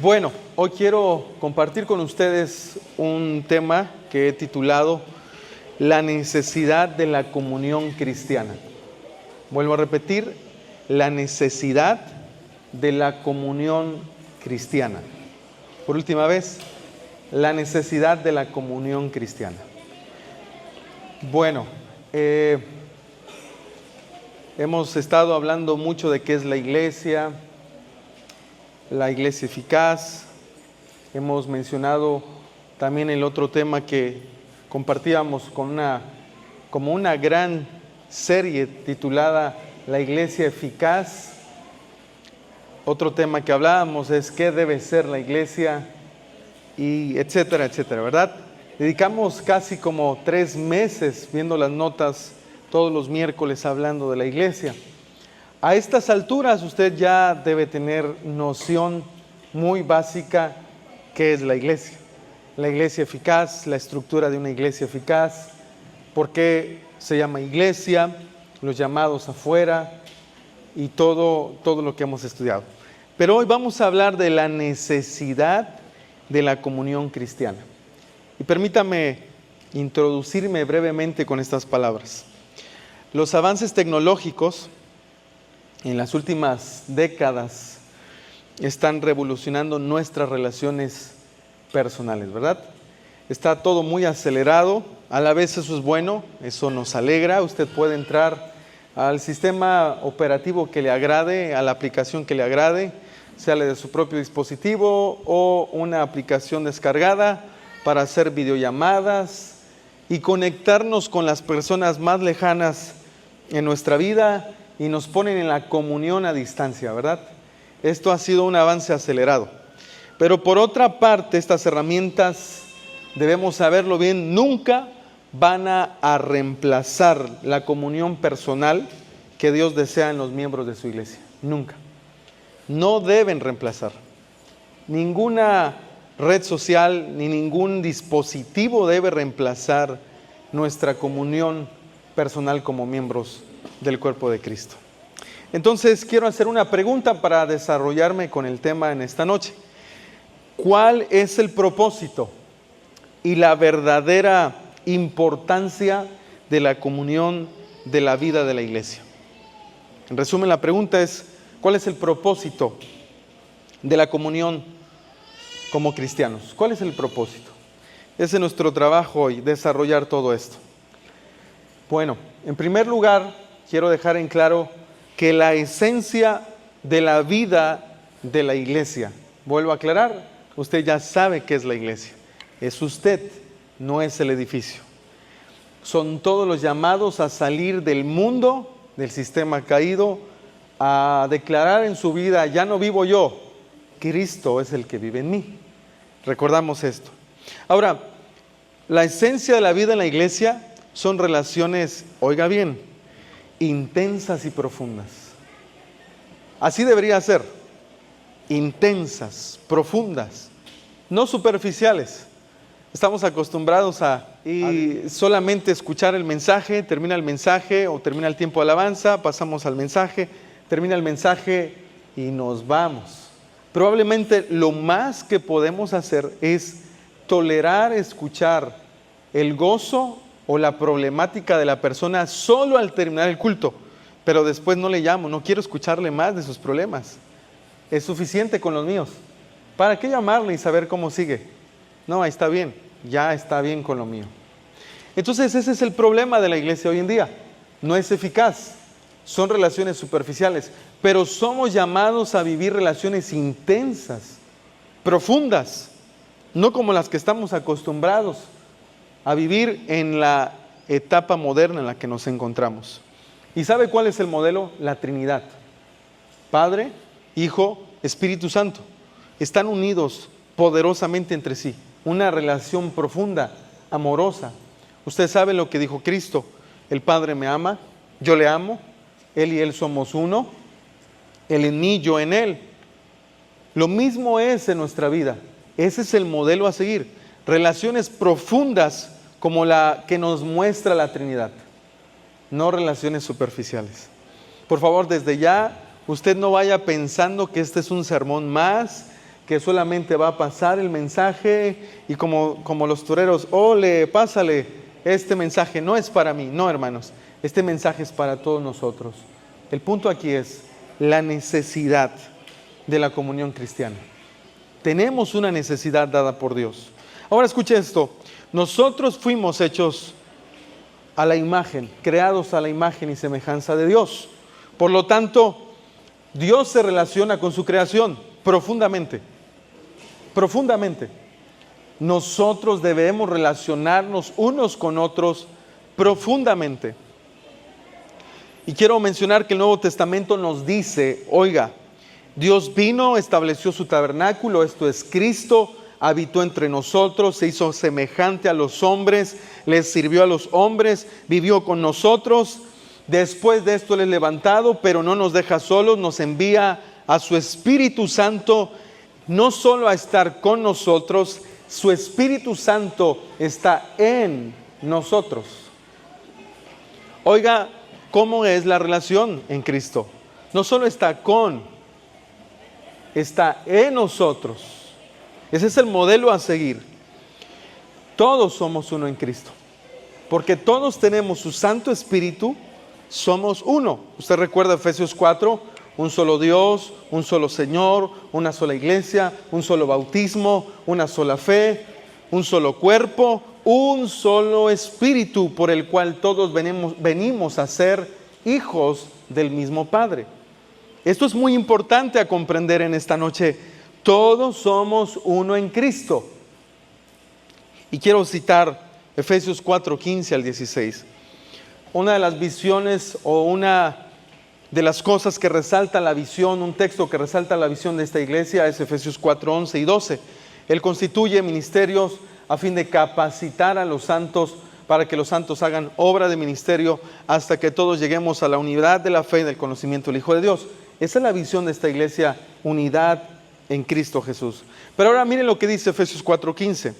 Bueno, hoy quiero compartir con ustedes un tema que he titulado La necesidad de la comunión cristiana. Vuelvo a repetir, la necesidad de la comunión cristiana. Por última vez, la necesidad de la comunión cristiana. Bueno, hemos estado hablando mucho de qué es la iglesia eficaz. Hemos mencionado también el otro tema que compartíamos como una gran serie titulada La iglesia eficaz. Otro tema que hablábamos es qué debe ser la iglesia, y etcétera, etcétera, ¿verdad? Dedicamos casi como 3 meses viendo las notas todos los miércoles hablando de la iglesia. A estas alturas usted ya debe tener noción muy básica qué es la iglesia. La iglesia eficaz, la estructura de una iglesia eficaz, por qué se llama iglesia, los llamados afuera y todo lo que hemos estudiado. Pero hoy vamos a hablar de la necesidad de la comunión cristiana. Y permítame introducirme brevemente con estas palabras. Los avances tecnológicos en las últimas décadas están revolucionando nuestras relaciones personales, ¿verdad? Está todo muy acelerado, a la vez eso es bueno, eso nos alegra. Usted puede entrar al sistema operativo que le agrade, a la aplicación que le agrade, sea de su propio dispositivo o una aplicación descargada para hacer videollamadas y conectarnos con las personas más lejanas en nuestra vida y nos ponen en la comunión a distancia, ¿verdad? Esto ha sido un avance acelerado. Pero por otra parte, estas herramientas, debemos saberlo bien, nunca van a reemplazar la comunión personal que Dios desea en los miembros de su iglesia. Nunca. No deben reemplazar. Ninguna red social ni ningún dispositivo debe reemplazar nuestra comunión personal como miembros del cuerpo de Cristo. Entonces quiero hacer una pregunta para desarrollarme con el tema en esta noche. ¿Cuál es el propósito y la verdadera importancia de la comunión de la vida de la iglesia? En resumen, la pregunta es: ¿cuál es el propósito de la comunión como cristianos? ¿Cuál es el propósito? Ese es nuestro trabajo hoy, desarrollar todo esto. Bueno, en primer lugar, quiero dejar en claro que la esencia de la vida de la iglesia, vuelvo a aclarar, usted ya sabe qué es la iglesia. Es usted, no es el edificio. Son todos los llamados a salir del mundo, del sistema caído, a declarar en su vida: ya no vivo yo, Cristo es el que vive en mí. Recordamos esto. Ahora, la esencia de la vida en la iglesia son relaciones, oiga bien, intensas y profundas. Así debería ser. Intensas, profundas, no superficiales. Estamos acostumbrados a solamente escuchar el mensaje, termina el mensaje o termina el tiempo de alabanza, pasamos al mensaje, termina el mensaje y nos vamos. Probablemente lo más que podemos hacer es tolerar escuchar el gozo o la problemática de la persona solo al terminar el culto, pero después no le llamo, no quiero escucharle más de sus problemas. Es suficiente con los míos. ¿Para qué llamarle y saber cómo sigue? No, ahí está bien, ya está bien con lo mío. Entonces ese es el problema de la iglesia hoy en día. No es eficaz, son relaciones superficiales, pero somos llamados a vivir relaciones intensas, profundas, no como las que estamos acostumbrados a vivir en la etapa moderna en la que nos encontramos. ¿Y sabe cuál es el modelo? La Trinidad. Padre, Hijo, Espíritu Santo. Están unidos poderosamente entre sí. Una relación profunda, amorosa. Usted sabe lo que dijo Cristo: el Padre me ama, yo le amo, Él y Él somos uno, Él en mí, yo en Él. Lo mismo es en nuestra vida. Ese es el modelo a seguir. Relaciones profundas como la que nos muestra la Trinidad, no relaciones superficiales. Por favor, desde ya, usted no vaya pensando que este es un sermón más, que solamente va a pasar el mensaje y como los toreros, ole, pásale, este mensaje no es para mí. No, hermanos, este mensaje es para todos nosotros. El punto aquí es la necesidad de la comunión cristiana. Tenemos una necesidad dada por Dios. Ahora escuche esto, nosotros fuimos hechos a la imagen, creados a la imagen y semejanza de Dios. Por lo tanto, Dios se relaciona con su creación profundamente. Profundamente. Nosotros debemos relacionarnos unos con otros profundamente. Y quiero mencionar que el Nuevo Testamento nos dice, oiga, Dios vino, estableció su tabernáculo, esto es Cristo, habitó entre nosotros, se hizo semejante a los hombres, les sirvió a los hombres, vivió con nosotros. Después de esto Él es levantado, pero no nos deja solos, nos envía a su Espíritu Santo, no solo a estar con nosotros, su Espíritu Santo está en nosotros. Oiga, ¿cómo es la relación en Cristo? No solo está con, está en nosotros. Ese es el modelo a seguir. Todos somos uno en Cristo, porque todos tenemos su Santo Espíritu, somos uno. Usted recuerda Efesios 4, un solo Dios, un solo Señor, una sola iglesia, un solo bautismo, una sola fe, un solo cuerpo, un solo Espíritu por el cual todos venimos a ser hijos del mismo Padre. Esto es muy importante a comprender en esta noche. Todos somos uno en Cristo. Y quiero citar Efesios 4, 15 al 16. Una de las visiones o una de las cosas que resalta la visión, un texto que resalta la visión de esta iglesia es Efesios 4, 11 y 12. Él constituye ministerios a fin de capacitar a los santos para que los santos hagan obra de ministerio hasta que todos lleguemos a la unidad de la fe y del conocimiento del Hijo de Dios. Esa es la visión de esta iglesia, unidad en Cristo Jesús. Pero ahora miren lo que dice Efesios 4:15.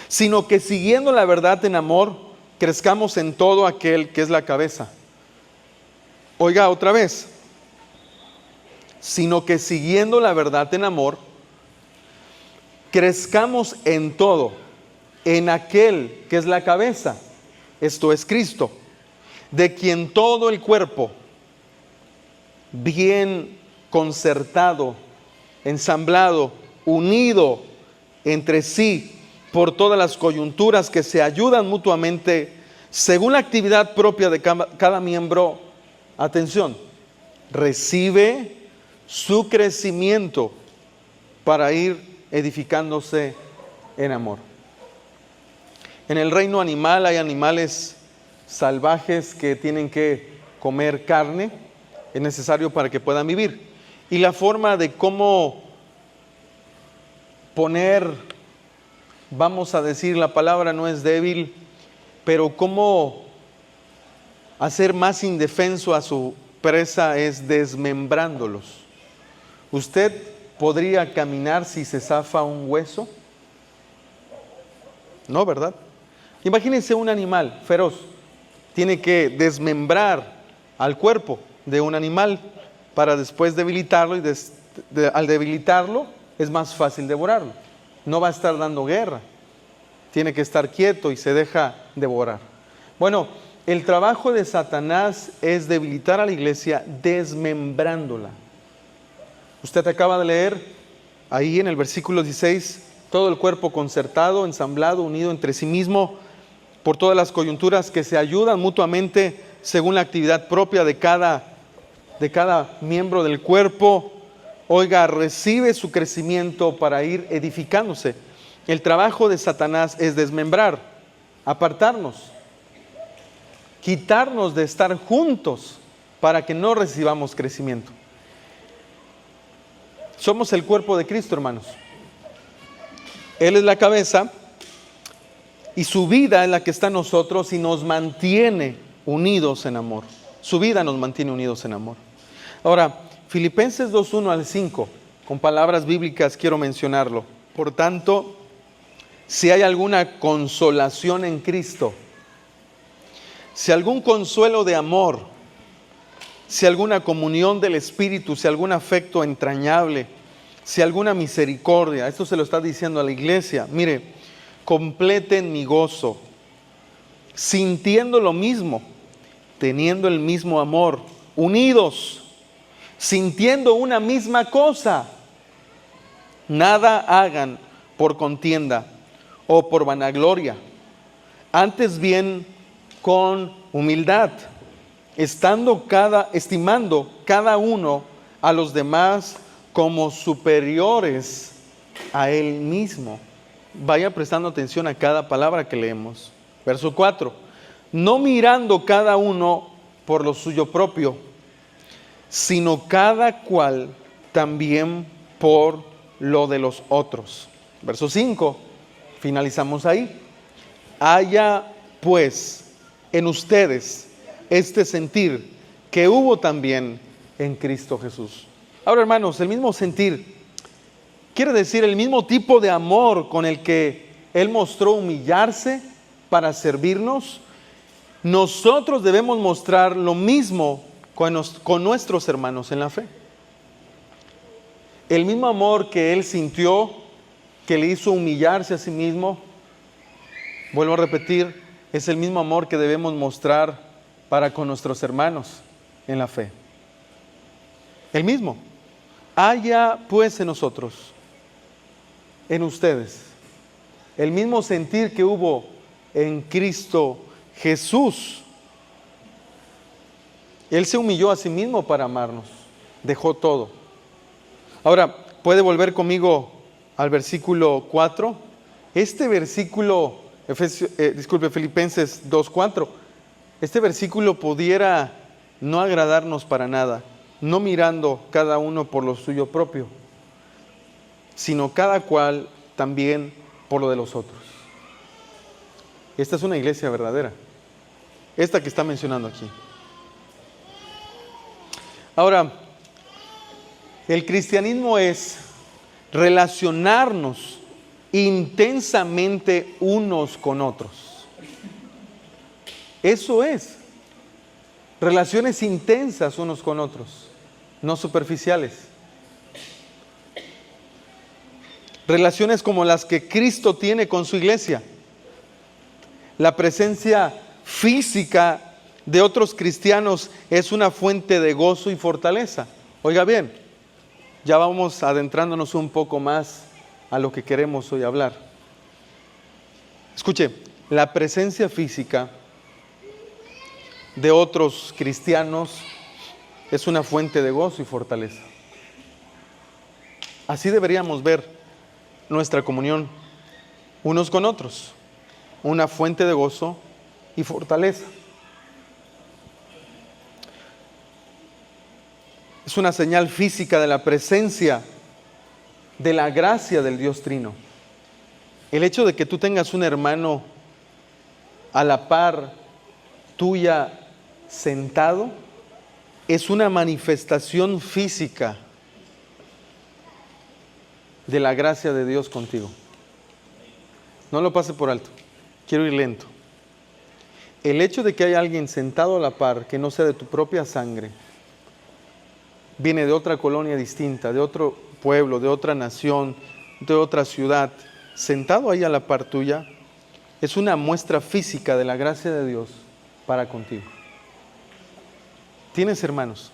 Sino que siguiendo la verdad en amor, crezcamos en todo aquel que es la cabeza. Oiga otra vez. Sino que siguiendo la verdad en amor, crezcamos en todo, en aquel que es la cabeza, esto es Cristo, de quien todo el cuerpo, bien concertado, ensamblado, unido entre sí por todas las coyunturas que se ayudan mutuamente según la actividad propia de cada miembro, atención, recibe su crecimiento para ir edificándose en amor. En el reino animal hay animales salvajes que tienen que comer carne, es necesario para que puedan vivir. Y la forma de cómo poner, vamos a decir, la palabra no es débil, pero cómo hacer más indefenso a su presa es desmembrándolos. ¿Usted podría caminar si se zafa un hueso? No, ¿verdad? Imagínense un animal feroz, tiene que desmembrar al cuerpo de un animal para después debilitarlo y al debilitarlo es más fácil devorarlo. No va a estar dando guerra, tiene que estar quieto y se deja devorar. Bueno, el trabajo de Satanás es debilitar a la iglesia desmembrándola. Usted acaba de leer ahí en el versículo 16, todo el cuerpo concertado, ensamblado, unido entre sí mismo por todas las coyunturas que se ayudan mutuamente según la actividad propia de cada miembro del cuerpo. Oiga, recibe su crecimiento para ir edificándose. El trabajo de Satanás es desmembrar, apartarnos, quitarnos de estar juntos para que no recibamos crecimiento. Somos el cuerpo de Cristo, hermanos. Él es la cabeza y su vida es la que está en nosotros y nos mantiene unidos en amor. Su vida nos mantiene unidos en amor. Ahora, Filipenses 2:1 al 5, con palabras bíblicas quiero mencionarlo. Por tanto, si hay alguna consolación en Cristo, si algún consuelo de amor, si alguna comunión del Espíritu, si algún afecto entrañable, si alguna misericordia, esto se lo está diciendo a la iglesia, mire, completen mi gozo, sintiendo lo mismo, teniendo el mismo amor, unidos, sintiendo una misma cosa. Nada hagan por contienda o por vanagloria, antes bien con humildad, estimando cada uno a los demás como superiores a él mismo. Vaya prestando atención a cada palabra que leemos. Verso 4. No mirando cada uno por lo suyo propio, sino cada cual también por lo de los otros. Verso 5. Finalizamos ahí. Haya pues en ustedes este sentir que hubo también en Cristo Jesús. Ahora, hermanos, el mismo sentir quiere decir el mismo tipo de amor con el que Él mostró humillarse para servirnos. Nosotros debemos mostrar lo mismo con nuestros hermanos en la fe. El mismo amor que Él sintió, que le hizo humillarse a sí mismo, vuelvo a repetir, es el mismo amor que debemos mostrar para con nuestros hermanos en la fe. El mismo. Haya pues en nosotros, en ustedes, el mismo sentir que hubo en Cristo Jesús. Él se humilló a sí mismo para amarnos, dejó todo. Ahora, ¿puede volver conmigo al versículo 4? Este versículo, Filipenses 2:4, este versículo pudiera no agradarnos para nada, no mirando cada uno por lo suyo propio, sino cada cual también por lo de los otros. Esta es una iglesia verdadera, esta que está mencionando aquí. Ahora, el cristianismo es relacionarnos intensamente unos con otros. Eso es, relaciones intensas unos con otros, no superficiales. Relaciones como las que Cristo tiene con su iglesia. La presencia física de otros cristianos es una fuente de gozo y fortaleza. Oiga bien, ya vamos adentrándonos un poco más a lo que queremos hoy hablar. Escuche, la presencia física de otros cristianos es una fuente de gozo y fortaleza. Así deberíamos ver nuestra comunión unos con otros, una fuente de gozo y fortaleza. Es una señal física de la presencia, de la gracia del Dios Trino. El hecho de que tú tengas un hermano a la par tuya sentado es una manifestación física de la gracia de Dios contigo. No lo pase por alto, quiero ir lento. El hecho de que haya alguien sentado a la par que no sea de tu propia sangre, viene de otra colonia distinta, de otro pueblo, de otra nación, de otra ciudad, sentado ahí a la par tuya, es una muestra física de la gracia de Dios para contigo. ¿Tienes hermanos?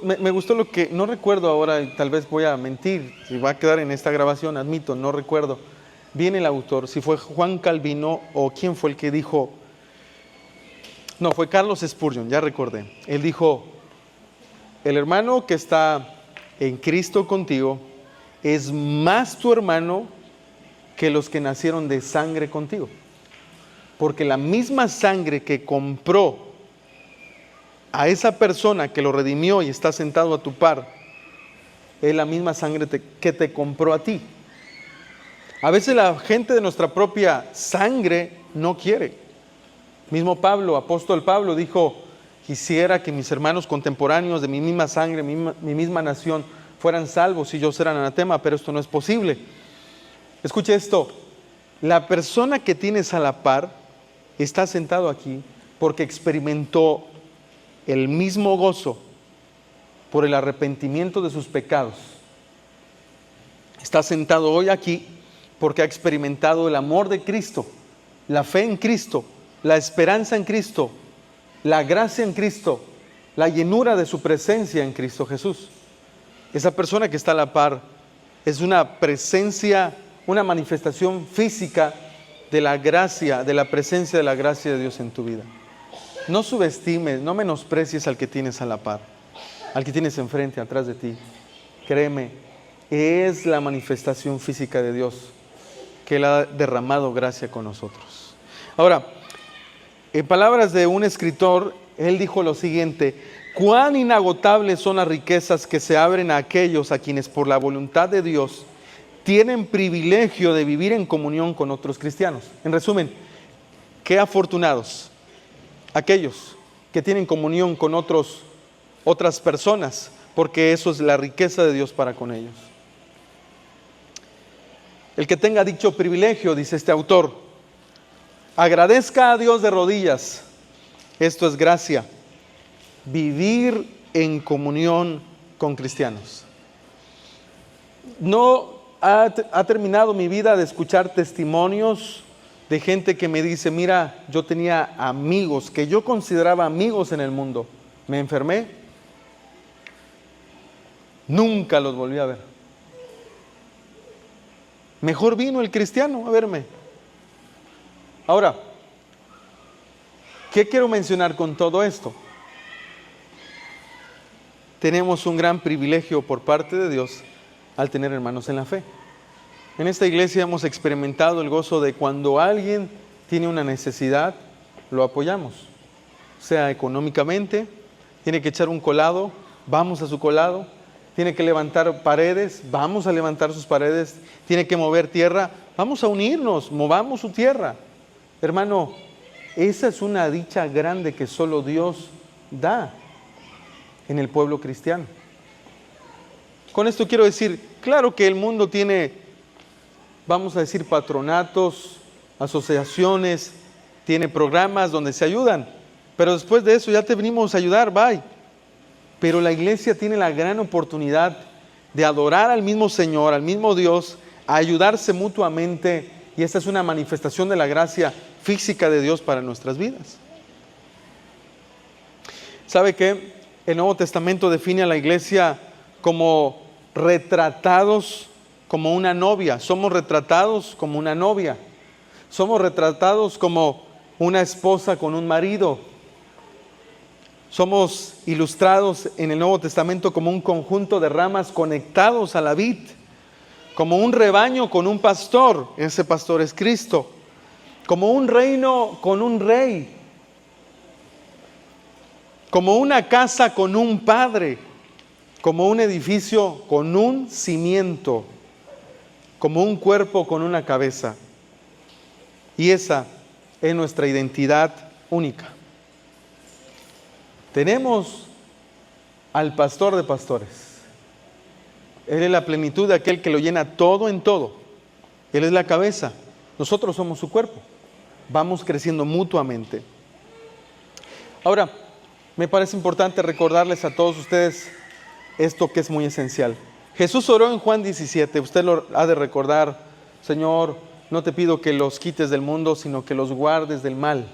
Me gustó lo que, no recuerdo ahora, y tal vez voy a mentir, y va a quedar en esta grabación, admito, no recuerdo. Viene el autor, si fue Juan Calvino o quién fue el que dijo, no, fue Carlos Spurgeon, ya recordé. Él dijo, el hermano que está en Cristo contigo es más tu hermano que los que nacieron de sangre contigo. Porque la misma sangre que compró a esa persona que lo redimió y está sentado a tu par, es la misma sangre que te compró a ti. A veces la gente de nuestra propia sangre no quiere. Mismo Pablo, apóstol Pablo, dijo, quisiera que mis hermanos contemporáneos de mi misma sangre, mi misma nación, fueran salvos y yo ser anatema, pero esto no es posible. Escuche esto, la persona que tienes a la par está sentado aquí porque experimentó el mismo gozo por el arrepentimiento de sus pecados está sentado hoy aquí porque ha experimentado el amor de Cristo, la fe en Cristo, la esperanza en Cristo, la gracia en Cristo, la llenura de su presencia en Cristo Jesús. Esa persona que está a la par es una presencia, una manifestación física de la gracia, de la presencia de la gracia de Dios en tu vida. No subestimes, no menosprecies al que tienes a la par, al que tienes enfrente, atrás de ti. Créeme, es la manifestación física de Dios que Él ha derramado gracia con nosotros. Ahora, en palabras de un escritor, él dijo lo siguiente: cuán inagotables son las riquezas que se abren a aquellos a quienes por la voluntad de Dios tienen privilegio de vivir en comunión con otros cristianos. En resumen, qué afortunados aquellos que tienen comunión con otras personas, porque eso es la riqueza de Dios para con ellos. El que tenga dicho privilegio, dice este autor, agradezca a Dios de rodillas. Esto es gracia. Vivir en comunión con cristianos. No ha terminado mi vida de escuchar testimonios de gente que me dice: mira, yo tenía amigos que yo consideraba amigos en el mundo. Me enfermé, nunca los volví a ver. Mejor vino el cristiano a verme. Ahora, ¿qué quiero mencionar con todo esto? Tenemos un gran privilegio por parte de Dios al tener hermanos en la fe. En esta iglesia hemos experimentado el gozo de cuando alguien tiene una necesidad, lo apoyamos. Sea económicamente, tiene que echar un colado, vamos a su colado. Tiene que levantar paredes, vamos a levantar sus paredes. Tiene que mover tierra, vamos a unirnos, movamos su tierra. Hermano, esa es una dicha grande que solo Dios da en el pueblo cristiano. Con esto quiero decir, claro que el mundo tiene, vamos a decir, patronatos, asociaciones, tiene programas donde se ayudan, pero después de eso ya te venimos a ayudar, bye. Pero la iglesia tiene la gran oportunidad de adorar al mismo Señor, al mismo Dios, a ayudarse mutuamente, y esta es una manifestación de la gracia física de Dios para nuestras vidas. ¿Sabe qué? El Nuevo Testamento define a la iglesia como retratados como una novia. Somos retratados como una novia. Somos retratados como una esposa con un marido. Somos ilustrados en el Nuevo Testamento como un conjunto de ramas conectados a la vid, como un rebaño con un pastor, ese pastor es Cristo, como un reino con un rey, como una casa con un padre, como un edificio con un cimiento, como un cuerpo con una cabeza. Y esa es nuestra identidad única. Tenemos al pastor de pastores. Él es la plenitud de aquel que lo llena todo en todo. Él es la cabeza. Nosotros somos su cuerpo. Vamos creciendo mutuamente. Ahora, me parece importante recordarles a todos ustedes esto que es muy esencial. Jesús oró en Juan 17. Usted lo ha de recordar: Señor, no te pido que los quites del mundo, sino que los guardes del mal.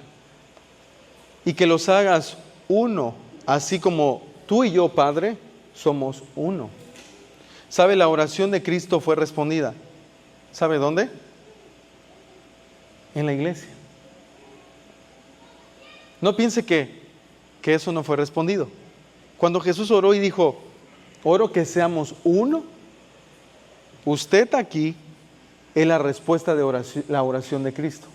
Y que los hagas uno, así como tú y yo, Padre, somos uno. ¿Sabe? La oración de Cristo fue respondida. ¿Sabe dónde? En la iglesia. No piense que eso no fue respondido. Cuando Jesús oró y dijo: oro que seamos uno, usted aquí es la respuesta de oración, la oración de Cristo.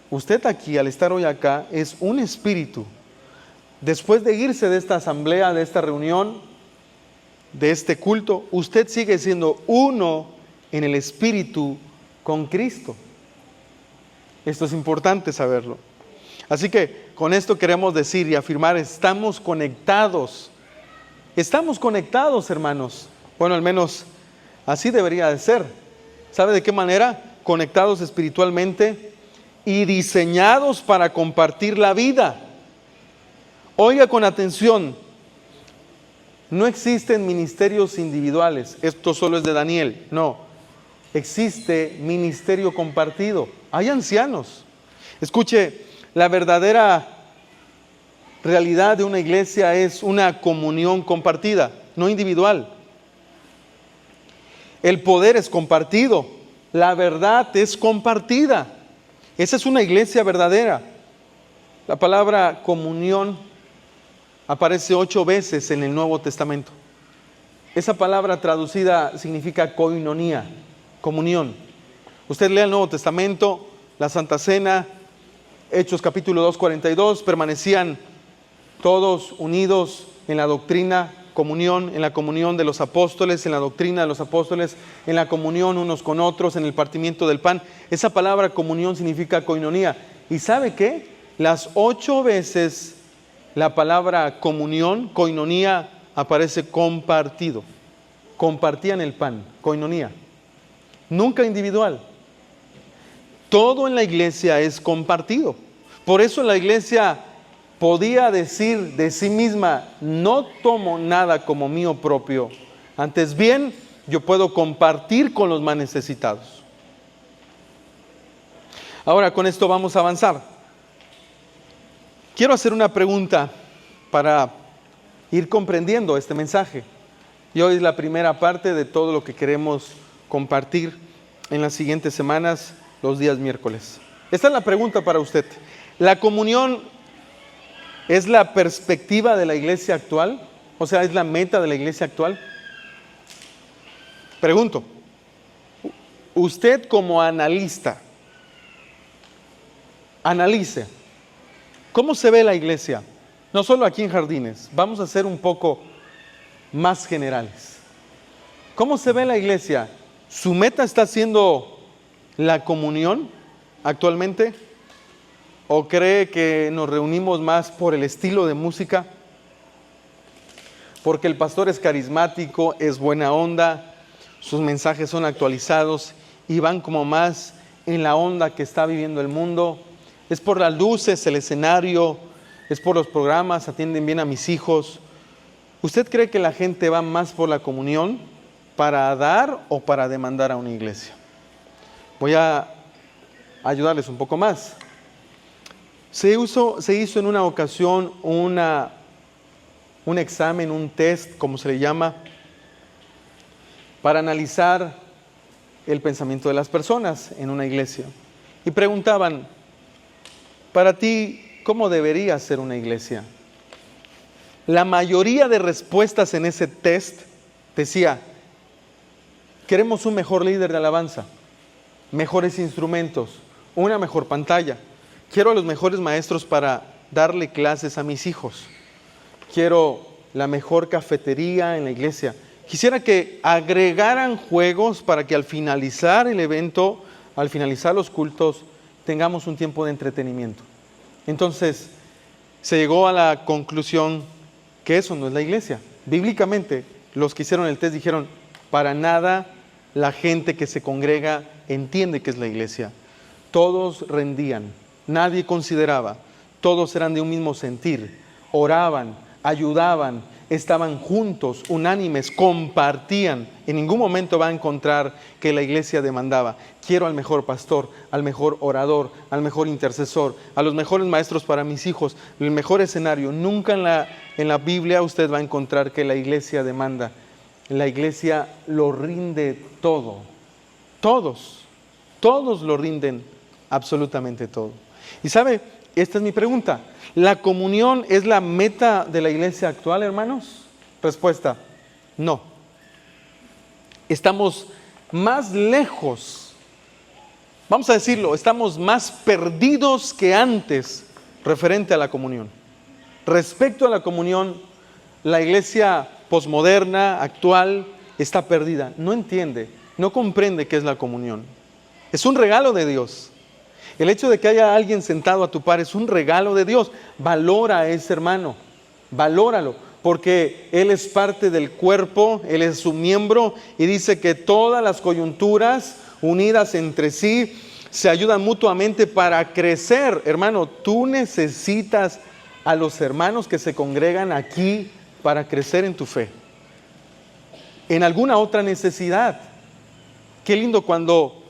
Usted aquí, al estar hoy acá, es un espíritu. Después de irse de esta asamblea, de esta reunión, de este culto, usted sigue siendo uno en el espíritu con Cristo. Esto es importante saberlo. Así que con esto queremos decir y afirmar: estamos conectados. Estamos conectados, hermanos. Bueno, al menos así debería de ser. ¿Sabe de qué manera? Conectados espiritualmente y diseñados para compartir la vida. Oiga con atención, no existen ministerios individuales. Esto solo es de Daniel. No, existe ministerio compartido. Hay ancianos. Escuche, la verdadera realidad de una iglesia es una comunión compartida, no individual. El poder es compartido, la verdad es compartida. Esa es una iglesia verdadera. La palabra comunión aparece 8 veces en el Nuevo Testamento. Esa palabra traducida significa koinonía, comunión. Usted lea el Nuevo Testamento, la Santa Cena, Hechos capítulo 2, 42, permanecían todos unidos en la doctrina, comunión, en la comunión de los apóstoles, en la doctrina de los apóstoles, en la comunión unos con otros, en el partimiento del pan. Esa palabra comunión significa koinonía. ¿Y sabe qué? Las 8 veces la palabra comunión, koinonía, aparece compartido. Compartían el pan, koinonía. Nunca individual. Todo en la iglesia es compartido. Por eso la iglesia podía decir de sí misma: no tomo nada como mío propio, antes bien yo puedo compartir con los más necesitados. Ahora con esto vamos a avanzar. Quiero hacer una pregunta para ir comprendiendo este mensaje. Y hoy es la primera parte de todo lo que queremos compartir en las siguientes semanas, los días miércoles. Esta es la pregunta para usted. ¿La comunión es la perspectiva de la iglesia actual? O sea, ¿es la meta de la iglesia actual? Pregunto, usted como analista, analice, ¿cómo se ve la iglesia? No solo aquí en Jardines, vamos a ser un poco más generales. ¿Cómo se ve la iglesia? ¿Su meta está siendo la comunión actualmente? ¿O cree que nos reunimos más por el estilo de música? Porque el pastor es carismático, es buena onda, sus mensajes son actualizados y van como más en la onda que está viviendo el mundo. Es por las luces, el escenario, es por los programas, atienden bien a mis hijos. ¿Usted cree que la gente va más por la comunión para dar o para demandar a una iglesia? Voy a ayudarles un poco más. Se hizo en una ocasión un examen, un test, como se le llama, para analizar el pensamiento de las personas en una iglesia. Y preguntaban: para ti, ¿cómo debería ser una iglesia? La mayoría de respuestas en ese test decía: queremos un mejor líder de alabanza, mejores instrumentos, una mejor pantalla. Quiero a los mejores maestros para darle clases a mis hijos. Quiero la mejor cafetería en la iglesia. Quisiera que agregaran juegos para que al finalizar el evento, al finalizar los cultos, tengamos un tiempo de entretenimiento. Entonces, se llegó a la conclusión que eso no es la iglesia. Bíblicamente, los que hicieron el test dijeron: para nada la gente que se congrega entiende que es la iglesia. Todos rendían, nadie consideraba, todos eran de un mismo sentir, oraban, ayudaban, estaban juntos, unánimes, compartían. En ningún momento va a encontrar que la iglesia demandaba: quiero al mejor pastor, al mejor orador, al mejor intercesor, a los mejores maestros para mis hijos, el mejor escenario. Nunca en la Biblia usted va a encontrar que la iglesia demanda. La iglesia lo rinde todo. Todos lo rinden, absolutamente todo. Y sabe, esta es mi pregunta: ¿la comunión es la meta de la iglesia actual, hermanos? Respuesta: no. Estamos más lejos, vamos a decirlo, estamos más perdidos que antes referente a la comunión. Respecto a la comunión, la iglesia posmoderna, actual, está perdida. No entiende, no comprende qué es la comunión. Es un regalo de Dios. El hecho de que haya alguien sentado a tu par es un regalo de Dios. Valora a ese hermano, valóralo, porque él es parte del cuerpo, él es su miembro, y dice que todas las coyunturas unidas entre sí se ayudan mutuamente para crecer. Hermano, tú necesitas a los hermanos que se congregan aquí para crecer en tu fe, en alguna otra necesidad. Qué lindo cuando,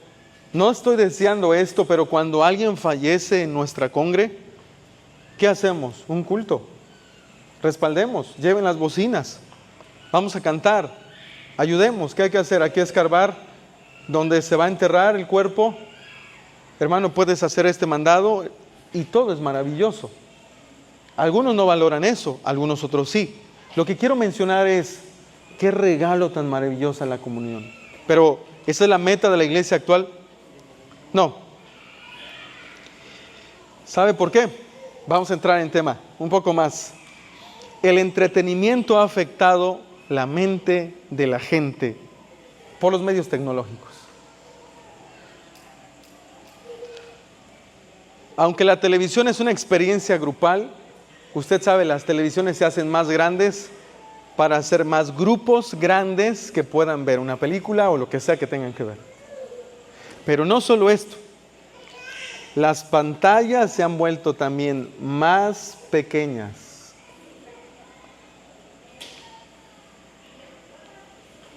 no estoy deseando esto, pero cuando alguien fallece en nuestra congre, ¿qué hacemos? Un culto. Respaldemos, lleven las bocinas, vamos a cantar, ayudemos. ¿Qué hay que hacer? Hay que escarbar donde se va a enterrar el cuerpo. Hermano, puedes hacer este mandado y todo es maravilloso. Algunos no valoran eso, algunos otros sí. Lo que quiero mencionar es, qué regalo tan maravillosa la comunión. Pero, ¿esa es la meta de la iglesia actual? No. ¿Sabe por qué? Vamos a entrar en tema un poco más. El entretenimiento ha afectado la mente de la gente por los medios tecnológicos. Aunque la televisión es una experiencia grupal, usted sabe, las televisiones se hacen más grandes para hacer más grupos grandes que puedan ver una película o lo que sea que tengan que ver. Pero no solo esto, las pantallas se han vuelto también más pequeñas.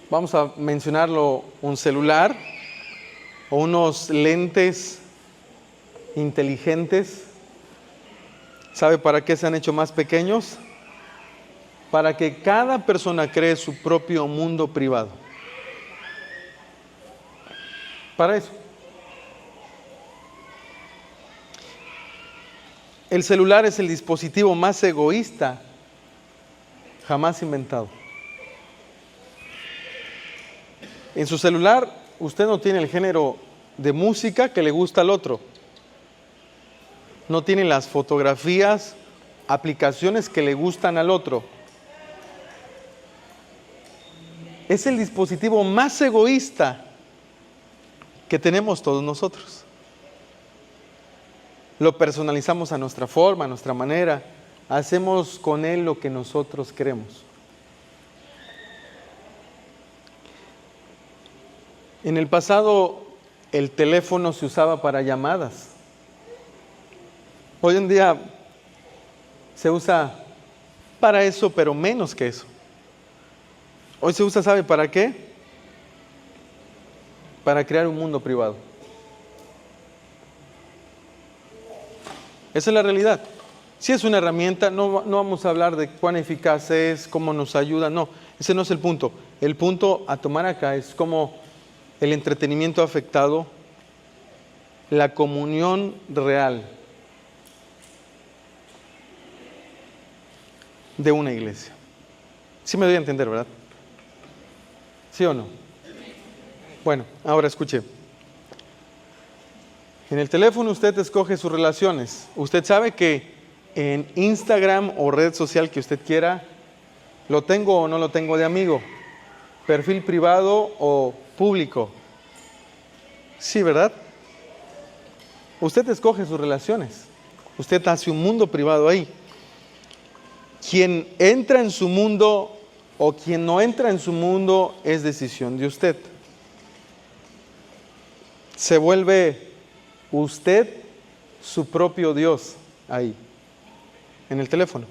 Vamos a mencionarlo, un celular o unos lentes inteligentes. ¿Sabe para qué se han hecho más pequeños? Para que cada persona cree su propio mundo privado. Para eso. El celular es el dispositivo más egoísta jamás inventado. En su celular usted no tiene el género de música que le gusta al otro. No tiene las fotografías, aplicaciones que le gustan al otro. Es el dispositivo más egoísta que tenemos todos nosotros. Lo personalizamos a nuestra forma, a nuestra manera. Hacemos con él lo que nosotros queremos. En el pasado, el teléfono se usaba para llamadas. Hoy en día se usa para eso, pero menos que eso. Hoy se usa, ¿sabe para qué? Para crear un mundo privado. Esa es la realidad. Si es una herramienta, no vamos a hablar de cuán eficaz es, cómo nos ayuda, no. Ese no es el punto. El punto a tomar acá es cómo el entretenimiento ha afectado la comunión real de una iglesia. ¿Sí me doy a entender, verdad? ¿Sí o no? Bueno, ahora escuche. En el teléfono usted escoge sus relaciones. Usted sabe que en Instagram o red social que usted quiera, lo tengo o no lo tengo de amigo, perfil privado o público. Sí, ¿verdad? Usted escoge sus relaciones. Usted hace un mundo privado ahí. Quien entra en su mundo o quien no entra en su mundo es decisión de usted. Se vuelve usted su propio Dios ahí, en el teléfono.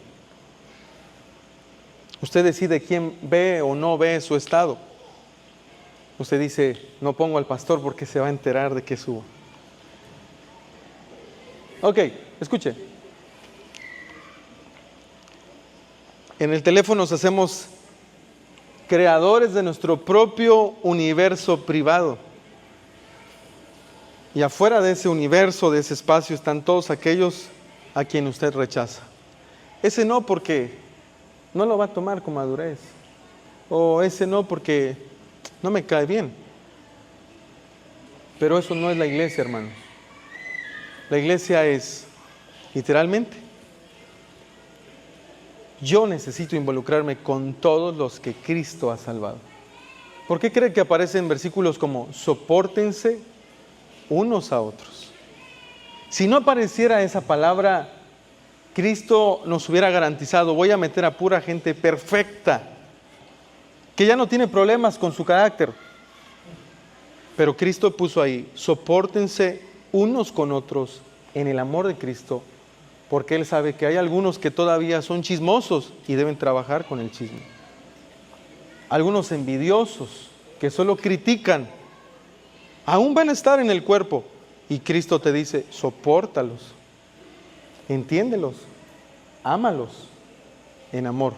Usted decide quién ve o no ve su estado. Usted dice, no pongo al pastor porque se va a enterar de que subo. Ok, escuche. En el teléfono nos hacemos creadores de nuestro propio universo privado. Y afuera de ese universo, de ese espacio, están todos aquellos a quien usted rechaza. Ese no porque no lo va a tomar con madurez. O ese no porque no me cae bien. Pero eso no es la iglesia, hermanos. La iglesia es, literalmente, yo necesito involucrarme con todos los que Cristo ha salvado. ¿Por qué cree que aparecen versículos como sopórtense unos a otros? Si no apareciera esa palabra, Cristo nos hubiera garantizado, voy a meter a pura gente perfecta, que ya no tiene problemas con su carácter. Pero Cristo puso ahí, sopórtense unos con otros en el amor de Cristo, porque Él sabe que hay algunos que todavía son chismosos y deben trabajar con el chisme. Algunos envidiosos que solo critican Aún van a estar en el cuerpo. Y Cristo te dice, sopórtalos, entiéndelos, ámalos en amor.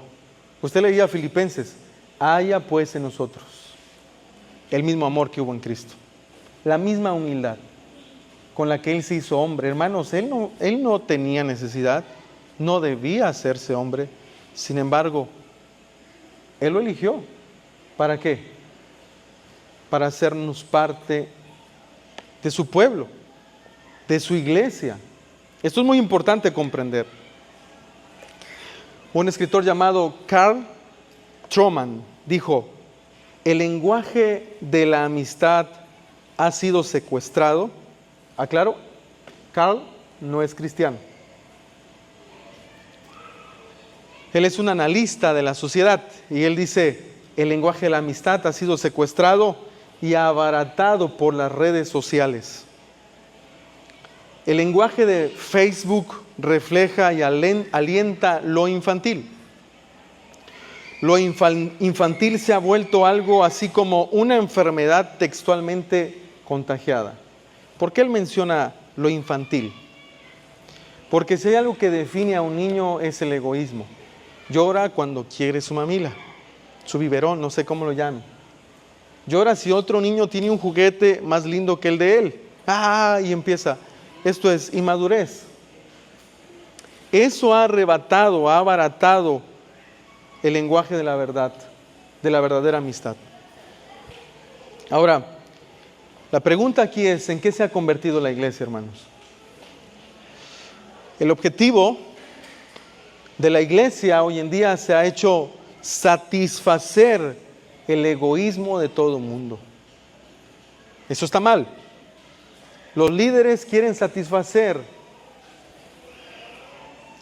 Usted leía Filipenses, haya pues en nosotros el mismo amor que hubo en Cristo, la misma humildad con la que Él se hizo hombre. Hermanos, Él no tenía necesidad, no debía hacerse hombre. Sin embargo, Él lo eligió. ¿Para qué? Para hacernos parte de su pueblo, de su iglesia. Esto es muy importante comprender. Un escritor llamado Carl Trueman dijo, el lenguaje de la amistad ha sido secuestrado. Aclaro, Carl no es cristiano. Él es un analista de la sociedad y él dice, el lenguaje de la amistad ha sido secuestrado y abaratado por las redes sociales. El lenguaje de Facebook refleja y alienta lo infantil. Lo infantil se ha vuelto algo así como una enfermedad textualmente contagiada. ¿Por qué él menciona lo infantil? Porque si hay algo que define a un niño es el egoísmo. Llora cuando quiere su mamila, su biberón, no sé cómo lo llaman. Llora si otro niño tiene un juguete más lindo que el de él. Y empieza. Esto es inmadurez. Eso ha arrebatado, ha abaratado el lenguaje de la verdad, de la verdadera amistad. Ahora, la pregunta aquí es, ¿en qué se ha convertido la iglesia, hermanos? El objetivo de la iglesia hoy en día se ha hecho satisfacer el egoísmo de todo el mundo. Eso está mal. Los líderes quieren satisfacer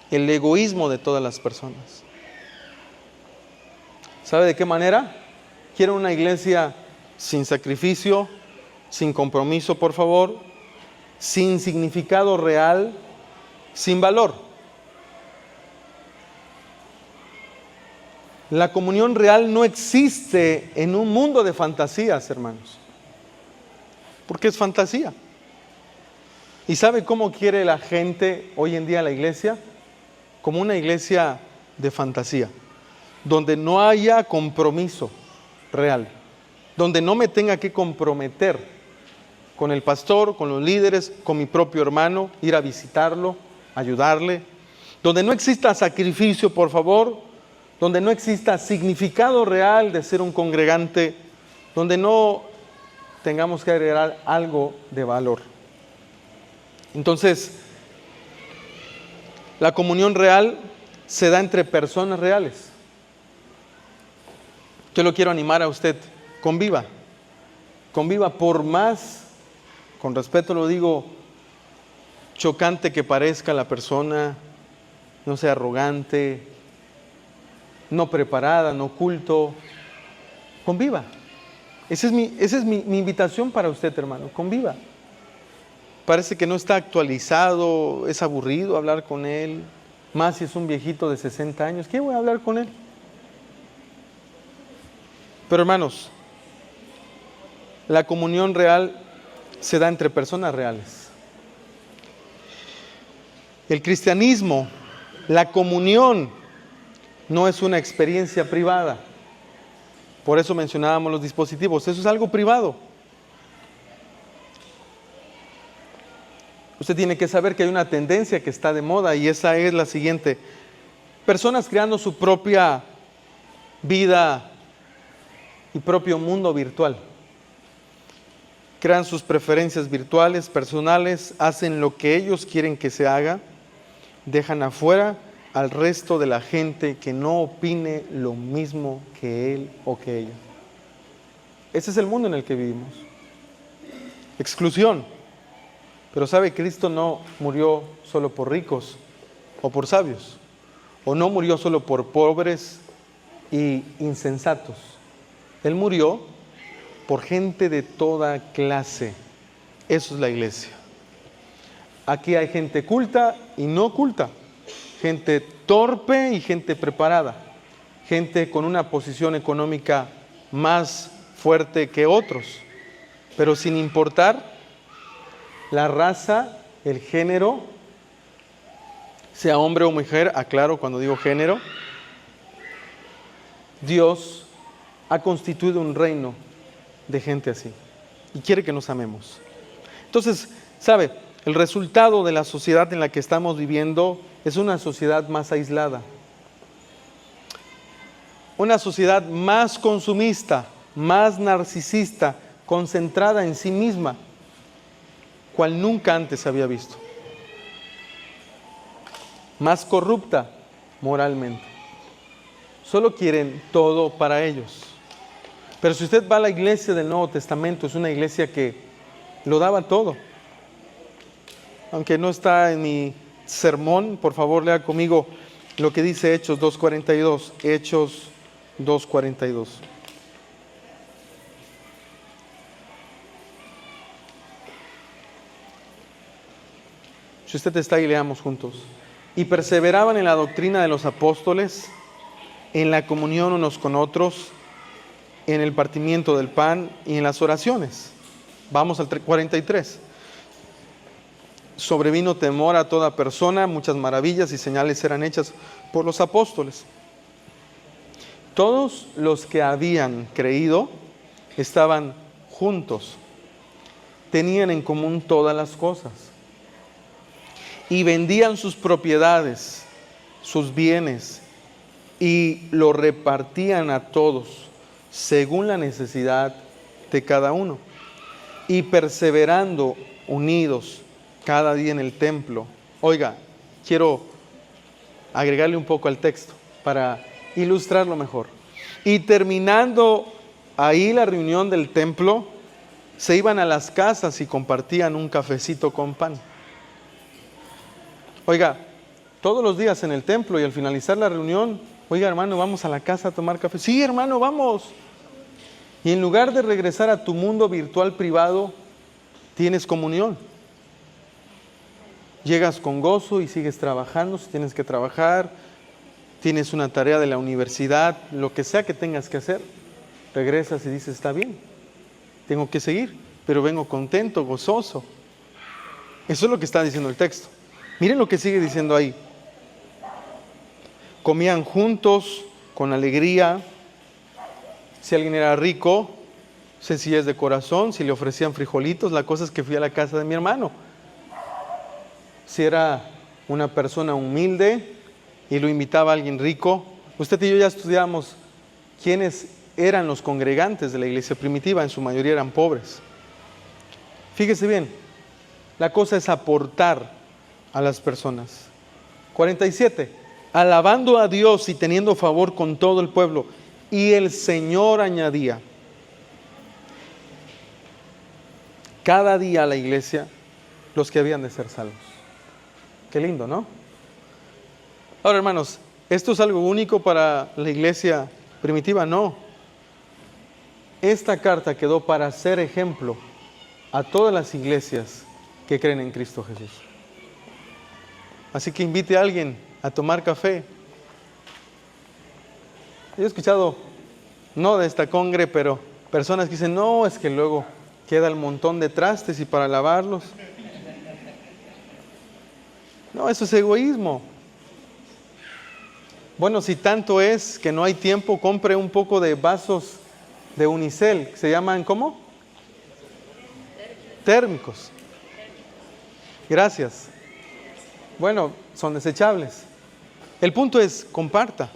el egoísmo de todas las personas. ¿Sabe de qué manera? Quieren una iglesia sin sacrificio, sin compromiso, por favor, sin significado real, sin valor. La comunión real no existe en un mundo de fantasías, hermanos. Porque es fantasía. ¿Y sabe cómo quiere la gente hoy en día la iglesia? Como una iglesia de fantasía, donde no haya compromiso real, donde no me tenga que comprometer con el pastor, con los líderes, con mi propio hermano, ir a visitarlo, ayudarle, donde no exista sacrificio, por favor, donde no exista significado real de ser un congregante, donde no tengamos que agregar algo de valor. Entonces, la comunión real se da entre personas reales. Yo lo quiero animar a usted, conviva por más, con respeto lo digo, chocante que parezca la persona, no sea arrogante, no preparada, no culto, conviva. Esa es mi invitación para usted, hermano, conviva. Parece que no está actualizado, es aburrido hablar con él, más si es un viejito de 60 años, ¿qué voy a hablar con él? Pero hermanos, la comunión real se da entre personas reales. El cristianismo, la comunión, no es una experiencia privada. Por eso mencionábamos los dispositivos, eso es algo privado. Usted tiene que saber que hay una tendencia que está de moda y esa es la siguiente. Personas creando su propia vida y propio mundo virtual. Crean sus preferencias virtuales, personales, hacen lo que ellos quieren que se haga, dejan afuera al resto de la gente que no opine lo mismo que él o que ella. Ese es el mundo en el que vivimos. Exclusión. Pero sabe, Cristo no murió solo por ricos o por sabios, o no murió solo por pobres y insensatos. Él murió por gente de toda clase. Eso es la iglesia. Aquí hay gente culta y no culta, gente torpe y gente preparada, gente con una posición económica más fuerte que otros. pero sin importar la raza, el género, sea hombre o mujer, aclaro cuando digo género, Dios ha constituido un reino de gente así y quiere que nos amemos. Entonces, ¿sabe? El resultado de la sociedad en la que estamos viviendo es una sociedad más aislada, una sociedad más consumista, más narcisista, concentrada en sí misma, cual nunca antes había visto, más corrupta moralmente. Solo quieren todo para ellos. Pero si usted va a la iglesia del Nuevo Testamento, es una iglesia que lo daba todo. Aunque no está en mi sermón, por favor lea conmigo lo que dice Hechos 2:42. Hechos 2:42. Si usted está ahí, leamos juntos. Y perseveraban en la doctrina de los apóstoles, en la comunión unos con otros, en el partimiento del pan y en las oraciones. Vamos al 43. Sobrevino temor a toda persona, muchas maravillas y señales eran hechas por los apóstoles. Todos los que habían creído estaban juntos, tenían en común todas las cosas y vendían sus propiedades, sus bienes, y lo repartían a todos según la necesidad de cada uno. Y perseverando unidos cada día en el templo. Oiga, quiero agregarle un poco al texto para ilustrarlo mejor. Y terminando ahí la reunión del templo, se iban a las casas y compartían un cafecito con pan. Oiga, todos los días en el templo y al finalizar la reunión, oiga hermano, vamos a la casa a tomar café. Sí hermano, vamos. Y en lugar de regresar a tu mundo virtual privado, tienes comunión. Llegas con gozo y sigues trabajando si tienes que trabajar, tienes una tarea de la universidad, lo que sea que tengas que hacer, regresas y dices, está bien, tengo que seguir, pero vengo contento, gozoso. Eso es lo que está diciendo el texto. Miren lo que sigue diciendo ahí. Comían juntos, con alegría. Si alguien era rico, sencillez de corazón, si le ofrecían frijolitos, la cosa es que fui a la casa de mi hermano. Si era una persona humilde y lo invitaba a alguien rico, usted y yo ya estudiamos quiénes eran los congregantes de la iglesia primitiva, en su mayoría eran pobres. Fíjese bien, la cosa es aportar a las personas. 47. Alabando a Dios y teniendo favor con todo el pueblo. Y el Señor añadía cada día a la iglesia los que habían de ser salvos. Qué lindo, ¿no? Ahora, hermanos, ¿esto es algo único para la iglesia primitiva? No. Esta carta quedó para ser ejemplo a todas las iglesias que creen en Cristo Jesús. Así que invite a alguien a tomar café. Yo he escuchado, no de esta congre, pero personas que dicen, no, es que luego queda el montón de trastes y para lavarlos. No, eso es egoísmo. Bueno, si tanto es que no hay tiempo, compre un poco de vasos de unicel, que se llaman, ¿cómo? Térmicos. Gracias. Bueno, son desechables. El punto es, comparta.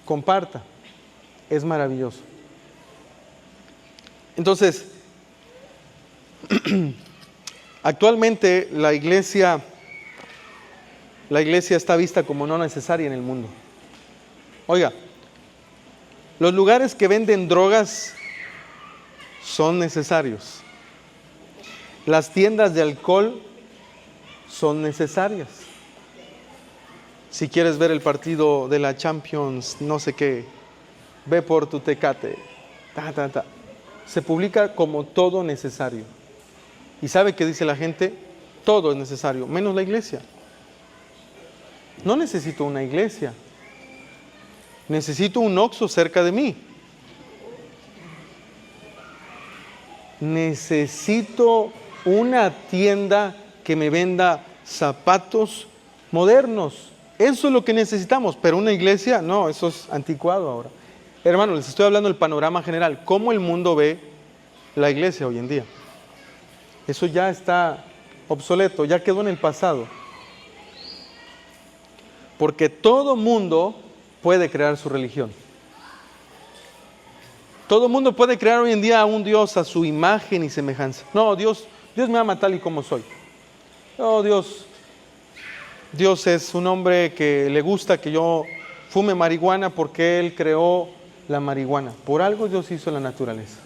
Comparta. Es maravilloso. Entonces, actualmente la iglesia está vista como no necesaria en el mundo. Oiga, los lugares que venden drogas son necesarios. Las tiendas de alcohol son necesarias. Si quieres ver el partido de la Champions, no sé qué, ve por tu Tecate. Se publica como todo necesario. ¿Y sabe qué dice la gente? Todo es necesario, menos la iglesia. No necesito una iglesia. Necesito un Oxxo cerca de mí. necesito una tienda que me venda zapatos modernos. Eso es lo que necesitamos, pero una iglesia, no, eso es anticuado ahora. Hermanos, les estoy hablando del panorama general, cómo el mundo ve la iglesia hoy en día. Eso ya está obsoleto, ya quedó en el pasado. Porque todo mundo puede crear su religión. Todo mundo puede crear hoy en día a un Dios a su imagen y semejanza. No, Dios me ama tal y como soy. No, Dios es un hombre que le gusta que yo fume marihuana porque Él creó la marihuana. Por algo Dios hizo la naturaleza.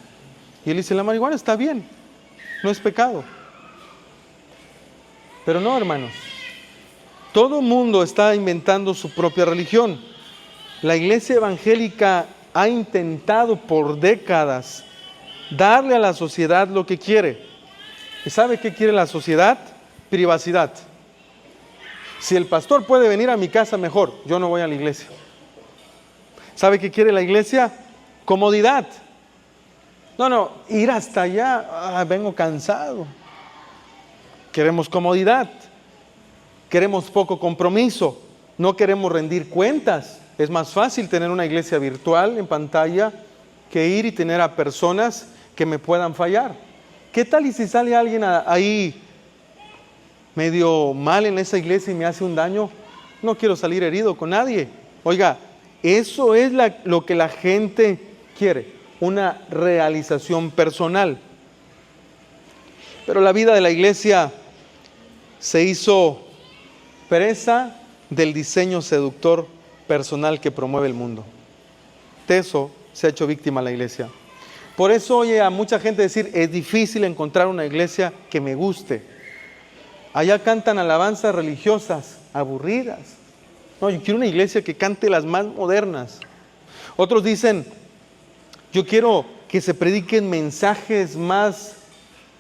Y Él dice, la marihuana está bien, no es pecado. Pero no, hermanos. Todo mundo está inventando su propia religión. La iglesia evangélica ha intentado por décadas darle a la sociedad lo que quiere. ¿Y sabe qué quiere la sociedad? Privacidad. Si el pastor puede venir a mi casa, mejor. Yo no voy a la iglesia. ¿Sabe qué quiere la iglesia? Comodidad. No, ir hasta allá, vengo cansado. Queremos comodidad. Queremos poco compromiso. No queremos rendir cuentas. Es más fácil tener una iglesia virtual en pantalla que ir y tener a personas que me puedan fallar. ¿Qué tal y si sale alguien ahí medio mal en esa iglesia y me hace un daño? No quiero salir herido con nadie. Oiga, eso es lo que la gente quiere, una realización personal. Pero la vida de la iglesia se hizo presa del diseño seductor personal que promueve el mundo. De eso se ha hecho víctima la iglesia. Por eso oye a mucha gente decir, es difícil encontrar una iglesia que me guste. Allá cantan alabanzas religiosas, aburridas. No, yo quiero una iglesia que cante las más modernas. Otros dicen, yo quiero que se prediquen mensajes más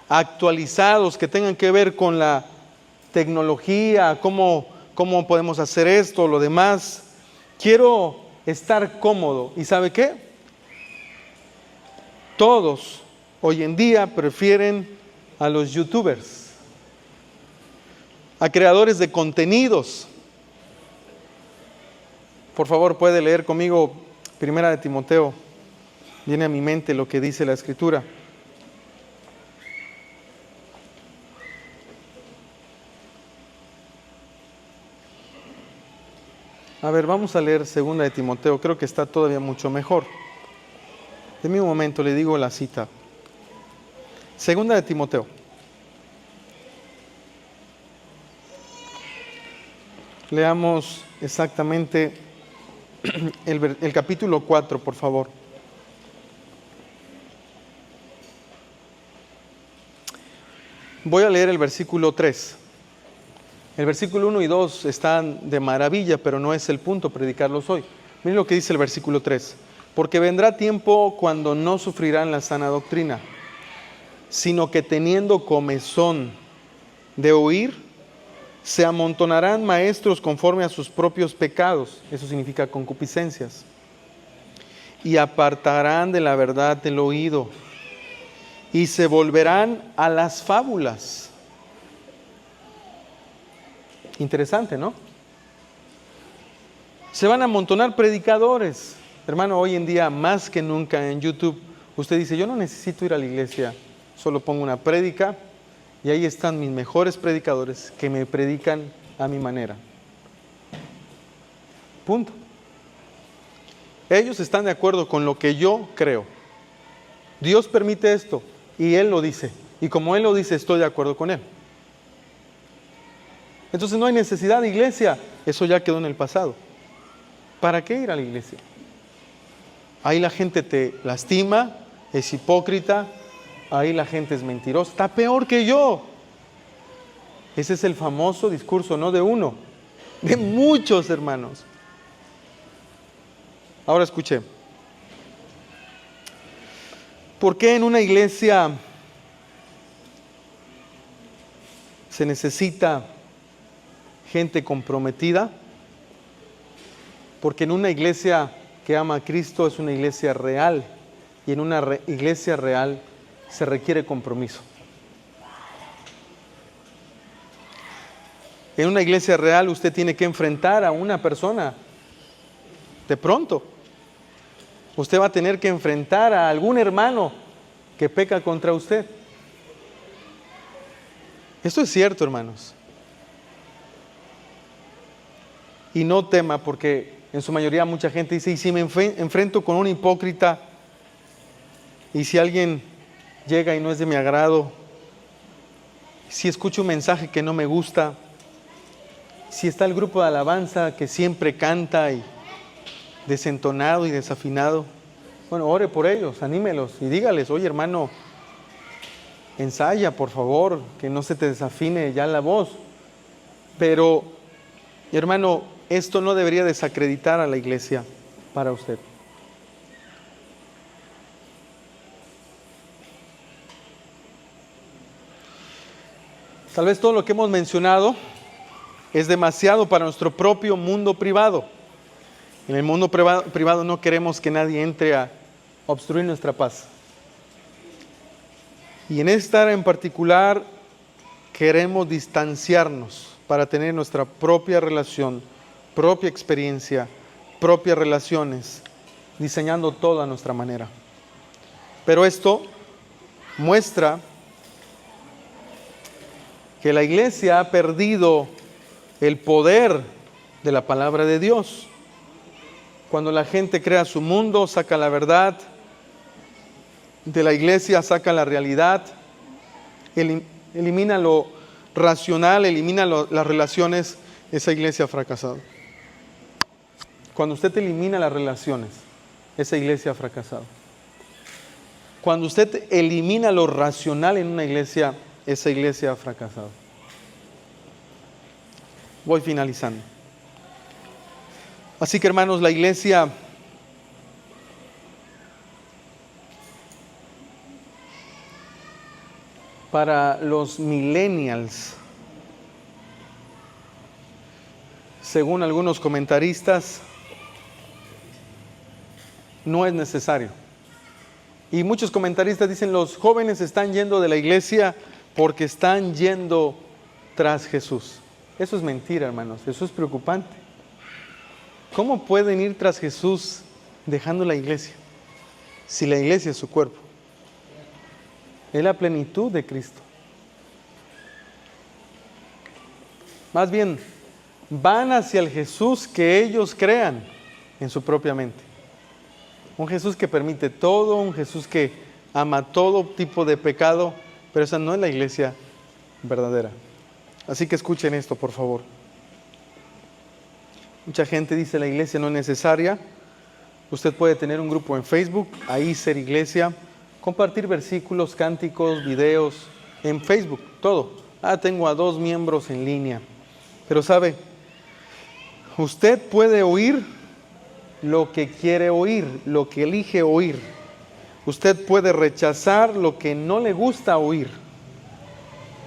actualizados, que tengan que ver con la tecnología, cómo podemos hacer esto, lo demás. Quiero estar cómodo. ¿Y sabe qué? Todos hoy en día prefieren a los youtubers, a creadores de contenidos. Por favor, puede leer conmigo Primera de Timoteo. Viene a mi mente lo que dice la Escritura. A ver, vamos a leer Segunda de Timoteo. Creo que está todavía mucho mejor. Deme un momento, le digo la cita. Segunda de Timoteo. Leamos exactamente el capítulo 4, por favor. Voy a leer el versículo 3. El versículo 1 y 2 están de maravilla, pero no es el punto predicarlos hoy. Miren lo que dice el versículo 3. Porque vendrá tiempo cuando no sufrirán la sana doctrina, sino que teniendo comezón de oír, se amontonarán maestros conforme a sus propios pecados. Eso significa concupiscencias. Y apartarán de la verdad del oído, y se volverán a las fábulas. Interesante, ¿no? Se van a amontonar predicadores. Hermano, hoy en día más que nunca en YouTube, usted dice, yo no necesito ir a la iglesia, solo pongo una prédica y ahí están mis mejores predicadores que me predican a mi manera. Punto. Ellos están de acuerdo con lo que yo creo. Dios permite esto y Él lo dice. Y como Él lo dice, estoy de acuerdo con Él. Entonces no hay necesidad de iglesia. Eso ya quedó en el pasado. ¿Para qué ir a la iglesia? Ahí la gente te lastima, es hipócrita, ahí la gente es mentirosa, está peor que yo. Ese es el famoso discurso, no de uno, de muchos hermanos. Ahora escuche. ¿Por qué en una iglesia se necesita gente comprometida? Porque en una iglesia que ama a Cristo es una iglesia real, y en una iglesia real se requiere compromiso. En una iglesia real usted tiene que enfrentar a una persona. De pronto, usted va a tener que enfrentar a algún hermano que peca contra usted. Esto es cierto, hermanos. Y no tema, porque en su mayoría mucha gente dice, ¿y si me enfrento con un hipócrita? ¿Y si alguien llega y no es de mi agrado? ¿Si escucho un mensaje que no me gusta? ¿Si está el grupo de alabanza que siempre canta y desentonado y desafinado? Bueno, ore por ellos, anímelos y dígales, oye hermano, ensaya por favor, que no se te desafine ya la voz. Pero, hermano, esto no debería desacreditar a la iglesia para usted. Tal vez todo lo que hemos mencionado es demasiado para nuestro propio mundo privado. En el mundo privado no queremos que nadie entre a obstruir nuestra paz. Y en esta área en particular queremos distanciarnos para tener nuestra propia relación, propia experiencia, propias relaciones, diseñando todo a nuestra manera. Pero esto muestra que la iglesia ha perdido el poder de la palabra de Dios. Cuando la gente crea su mundo, saca la verdad de la iglesia, saca la realidad, elimina lo racional, elimina las relaciones, esa iglesia ha fracasado. Cuando usted elimina las relaciones, esa iglesia ha fracasado. Cuando usted elimina lo racional en una iglesia, esa iglesia ha fracasado. Voy finalizando. Así que hermanos, la iglesia para los millennials, según algunos comentaristas, no es necesario. Y muchos comentaristas dicen, los jóvenes están yendo de la iglesia porque están yendo tras Jesús. Eso es mentira, hermanos, eso es preocupante. ¿Cómo pueden ir tras Jesús dejando la iglesia? Si la iglesia es su cuerpo. Es la plenitud de Cristo. Más bien, van hacia el Jesús que ellos crean en su propia mente. Un Jesús que permite todo, un Jesús que ama todo tipo de pecado, pero esa no es la iglesia verdadera. Así que escuchen esto, por favor. Mucha gente dice la iglesia no es necesaria. Usted puede tener un grupo en Facebook, ahí ser iglesia, compartir versículos, cánticos, videos, en Facebook, todo. Tengo a 2 miembros en línea. Pero sabe, usted puede oír lo que quiere oír, lo que elige oír. Usted puede rechazar lo que no le gusta oír.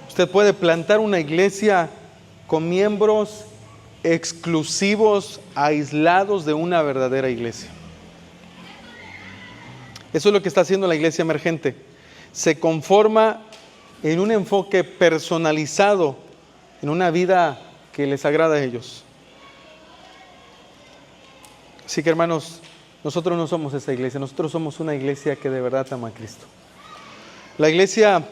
Usted puede plantar una iglesia con miembros exclusivos, aislados de una verdadera iglesia. Eso es lo que está haciendo la iglesia emergente. Se conforma en un enfoque personalizado, en una vida que les agrada a ellos. Así que hermanos, nosotros no somos esa iglesia, nosotros somos una iglesia que de verdad ama a Cristo. La iglesia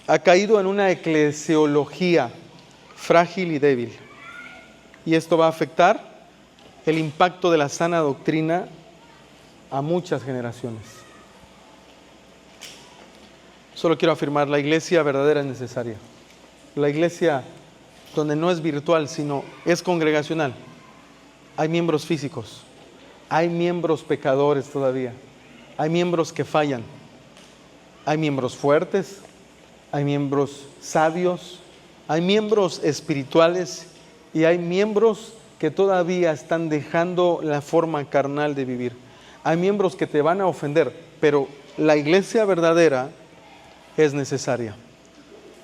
ha caído en una eclesiología frágil y débil. Y esto va a afectar el impacto de la sana doctrina a muchas generaciones. Solo quiero afirmar, la iglesia verdadera es necesaria. La iglesia donde no es virtual, sino es congregacional. Hay miembros físicos, hay miembros pecadores todavía, hay miembros que fallan, hay miembros fuertes, hay miembros sabios, hay miembros espirituales y hay miembros que todavía están dejando la forma carnal de vivir. Hay miembros que te van a ofender, pero la iglesia verdadera es necesaria.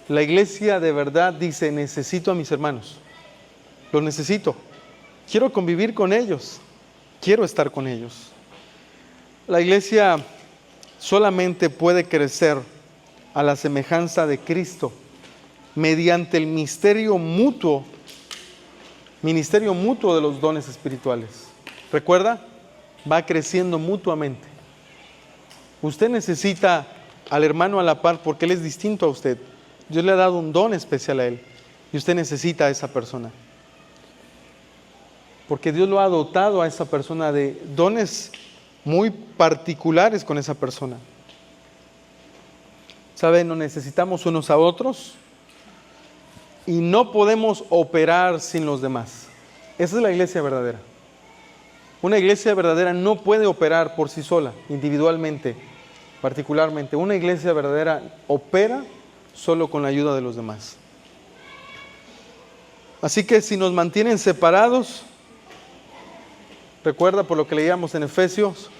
La iglesia de verdad dice, necesito a mis hermanos, los necesito, quiero convivir con ellos, quiero estar con ellos. La iglesia solamente puede crecer a la semejanza de Cristo, mediante el ministerio mutuo de los dones espirituales. ¿Recuerda? Va creciendo mutuamente. Usted necesita al hermano a la par porque él es distinto a usted. Dios le ha dado un don especial a él y usted necesita a esa persona. Porque Dios lo ha dotado a esa persona de dones muy particulares con esa persona. ¿Sabe? Nos necesitamos unos a otros y no podemos operar sin los demás. Esa es la iglesia verdadera. Una iglesia verdadera no puede operar por sí sola, individualmente, particularmente. Una iglesia verdadera opera solo con la ayuda de los demás. Así que si nos mantienen separados, recuerda por lo que leíamos en Efesios,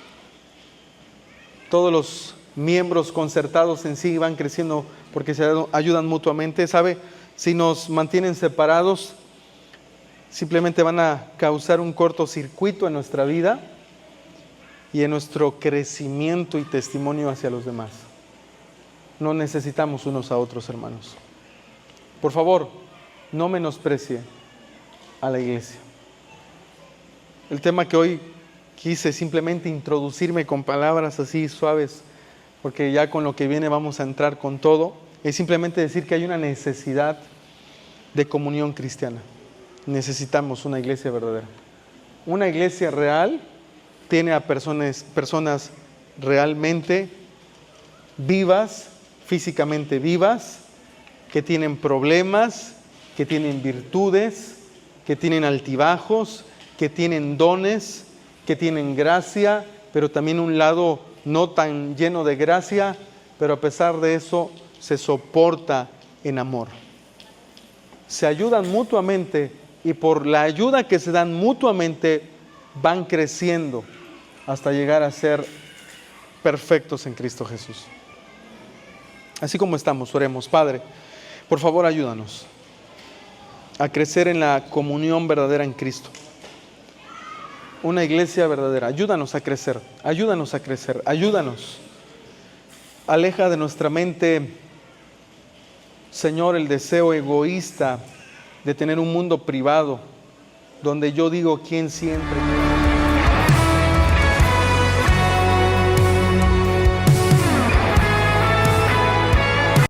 todos los miembros concertados en sí van creciendo porque se ayudan mutuamente. ¿Sabe? Si nos mantienen separados, simplemente van a causar un cortocircuito en nuestra vida y en nuestro crecimiento y testimonio hacia los demás. No necesitamos unos a otros, hermanos. Por favor, no menosprecie a la iglesia. El tema que hoy quise simplemente introducirme con palabras así suaves, porque ya con lo que viene vamos a entrar con todo, es simplemente decir que hay una necesidad de comunión cristiana. Necesitamos una iglesia verdadera. Una iglesia real tiene a personas realmente vivas, físicamente vivas, que tienen problemas, que tienen virtudes, que tienen altibajos, que tienen dones, que tienen gracia, pero también un lado no tan lleno de gracia, pero a pesar de eso se soporta en amor. Se ayudan mutuamente y por la ayuda que se dan mutuamente van creciendo hasta llegar a ser perfectos en Cristo Jesús. Así como estamos, oremos. Padre, por favor ayúdanos a crecer en la comunión verdadera en Cristo. Una iglesia verdadera. Ayúdanos a crecer, ayúdanos a crecer, ayúdanos. Aleja de nuestra mente, Señor, el deseo egoísta de tener un mundo privado donde yo digo quién siempre